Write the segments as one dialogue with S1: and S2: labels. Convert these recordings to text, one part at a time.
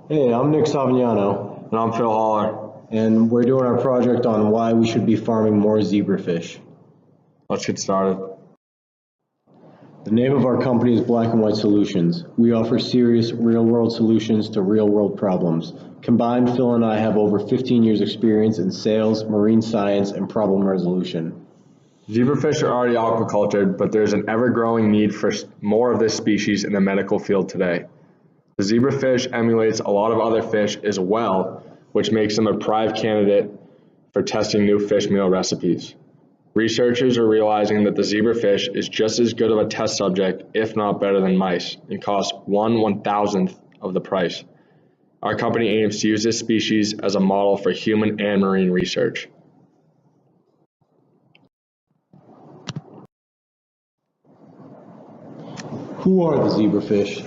S1: Hey, I'm Nick Savignano,
S2: And I'm Phil Holler.
S1: and we're doing our project on why we should be farming more zebrafish.
S2: Let's get started.
S1: The name of our company is Black and White Solutions. We offer serious, real-world solutions to real-world problems. Combined, Phil and I have over 15 years experience in sales, marine science, and problem resolution.
S2: Zebrafish are already aquacultured, but there's an ever-growing need for more of this species in the medical field today. The zebrafish emulates a lot of other fish as well, which makes them a prime candidate for testing new fish meal recipes. Researchers are realizing that the zebrafish is just as good of a test subject, if not better than mice, and costs 1/1000th of the price. Our company aims to use this species as a model for human and marine research.
S1: Who are the zebrafish?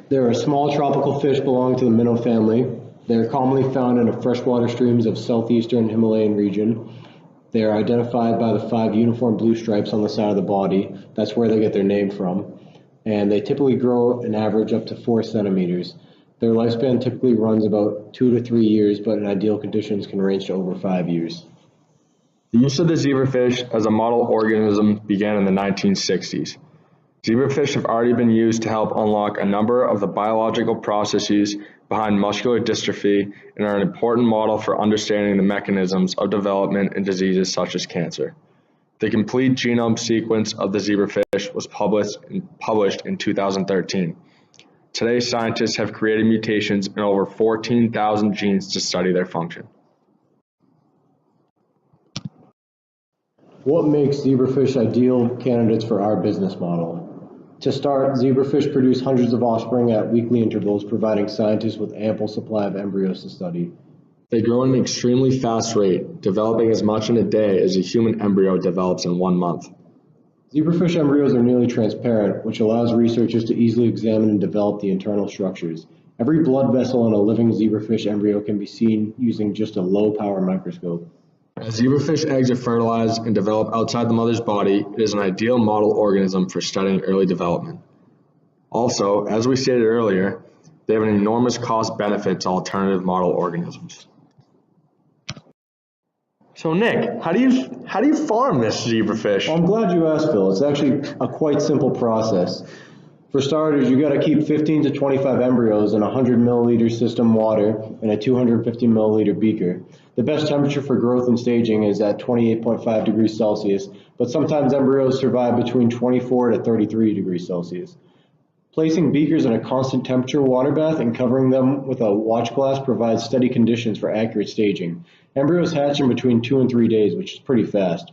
S1: They're a small tropical fish belonging to the minnow family. They're commonly found in the freshwater streams of southeastern Himalayan region. They are identified by the 5 uniform blue stripes on the side of the body. That's where they get their name from. And they typically grow an average up to 4 centimeters. Their lifespan typically runs about 2 to 3 years, but in ideal conditions can range to over 5 years.
S2: The use of the zebrafish as a model organism began in the 1960s. Zebrafish have already been used to help unlock a number of the biological processes behind muscular dystrophy and are an important model for understanding the mechanisms of development in diseases such as cancer. The complete genome sequence of the zebrafish was published in 2013. Today, scientists have created mutations in over 14,000 genes to study their function.
S1: What makes zebrafish ideal candidates for our business model? To start, zebrafish produce hundreds of offspring at weekly intervals, providing scientists with ample supply of embryos to study.
S2: They grow at an extremely fast rate, developing as much in a day as a human embryo develops in 1 month.
S1: Zebrafish embryos are nearly transparent, which allows researchers to easily examine and develop the internal structures. Every blood vessel in a living zebrafish embryo can be seen using just a low-power microscope.
S2: As zebrafish eggs are fertilized and develop outside the mother's body, it is an ideal model organism for studying early development. Also, as we stated earlier, they have an enormous cost benefit to alternative model organisms. So Nick, how do you farm this zebrafish?
S1: Well, I'm glad you asked, Phil. It's actually a quite simple process. For starters, you got to keep 15 to 25 embryos in a 100 milliliter system water in a 250 milliliter beaker. The best temperature for growth and staging is at 28.5 degrees Celsius, but sometimes embryos survive between 24 to 33 degrees Celsius. Placing beakers in a constant temperature water bath and covering them with a watch glass provides steady conditions for accurate staging. Embryos hatch in between 2 and 3 days, which is pretty fast.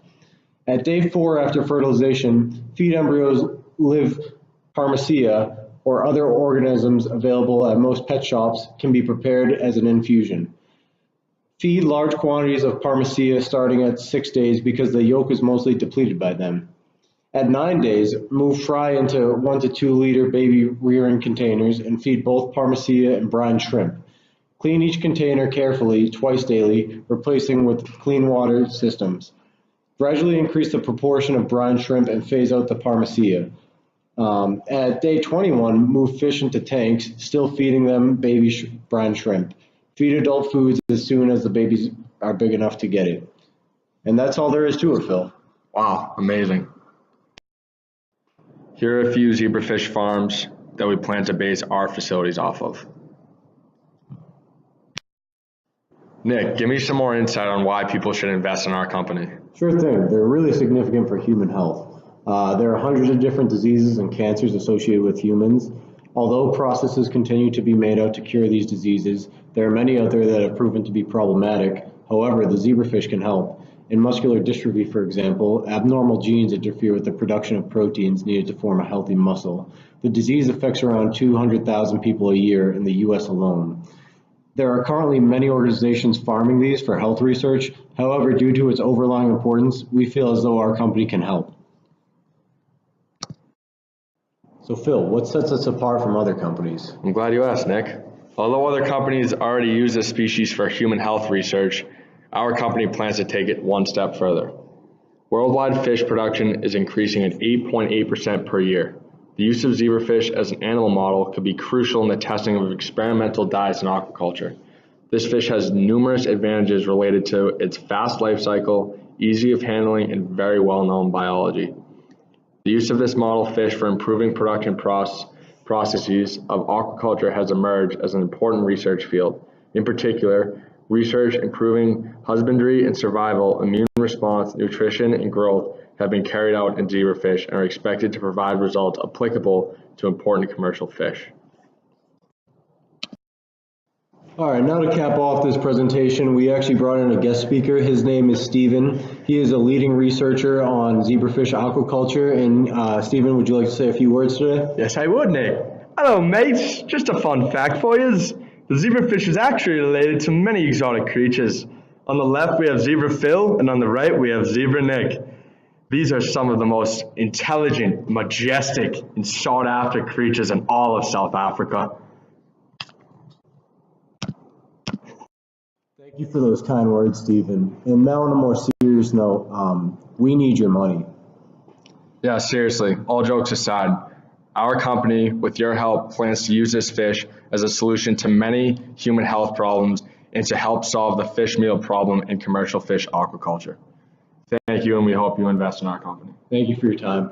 S1: At day 4 after fertilization, feed embryos live Pharmacia or other organisms available at most pet shops can be prepared as an infusion. Feed large quantities of Pharmacia starting at 6 days because the yolk is mostly depleted by then. At 9 days, move fry into 1 to 2 liter baby rearing containers and feed both Pharmacia and brine shrimp. Clean each container carefully twice daily, replacing with clean water systems. Gradually increase the proportion of brine shrimp and phase out the Pharmacia. At day 21, move fish into tanks, still feeding them baby brine shrimp. Feed adult foods as soon as the babies are big enough to get it. And that's all there is to it, Phil.
S2: Wow, amazing. Here are a few zebrafish farms that we plan to base our facilities off of. Nick, give me some more insight on why people should invest in our company.
S1: Sure thing. They're really significant for human health. There are hundreds of different diseases and cancers associated with humans. Although processes continue to be made out to cure these diseases, there are many out there that have proven to be problematic. However, the zebrafish can help. In muscular dystrophy, for example, abnormal genes interfere with the production of proteins needed to form a healthy muscle. The disease affects around 200,000 people a year in the US alone. There are currently many organizations farming these for health research. However, due to its overlying importance, we feel as though our company can help. So Phil, what sets us apart from other companies?
S2: I'm glad you asked, Nick. Although other companies already use this species for human health research, our company plans to take it one step further. Worldwide fish production is increasing at 8.8% per year. The use of zebrafish as an animal model could be crucial in the testing of experimental diets in aquaculture. This fish has numerous advantages related to its fast life cycle, easy of handling, and very well-known biology. The use of this model fish for improving production processes of aquaculture has emerged as an important research field. In particular, research improving husbandry and survival, immune response, nutrition, and growth have been carried out in zebrafish and are expected to provide results applicable to important commercial fish.
S1: All right, now to cap off this presentation, we actually brought in a guest speaker. His name is Stephen. He is a leading researcher on zebrafish aquaculture. And Stephen, would you like to say a few words today?
S3: Yes, I would, Nick. Hello, mates. Just a fun fact for you. The zebrafish is actually related to many exotic creatures. On the left, we have zebra Phil, and on the right, we have zebra Nick. These are some of the most intelligent, majestic, and sought-after creatures in all of South Africa.
S1: Thank you for those kind words, Stephen. And now on a more serious note, we need your money.
S2: Yeah, seriously, all jokes aside, our company, with your help, plans to use this fish as a solution to many human health problems and to help solve the fish meal problem in commercial fish aquaculture. Thank you, and we hope you invest in our company.
S1: Thank you for your time.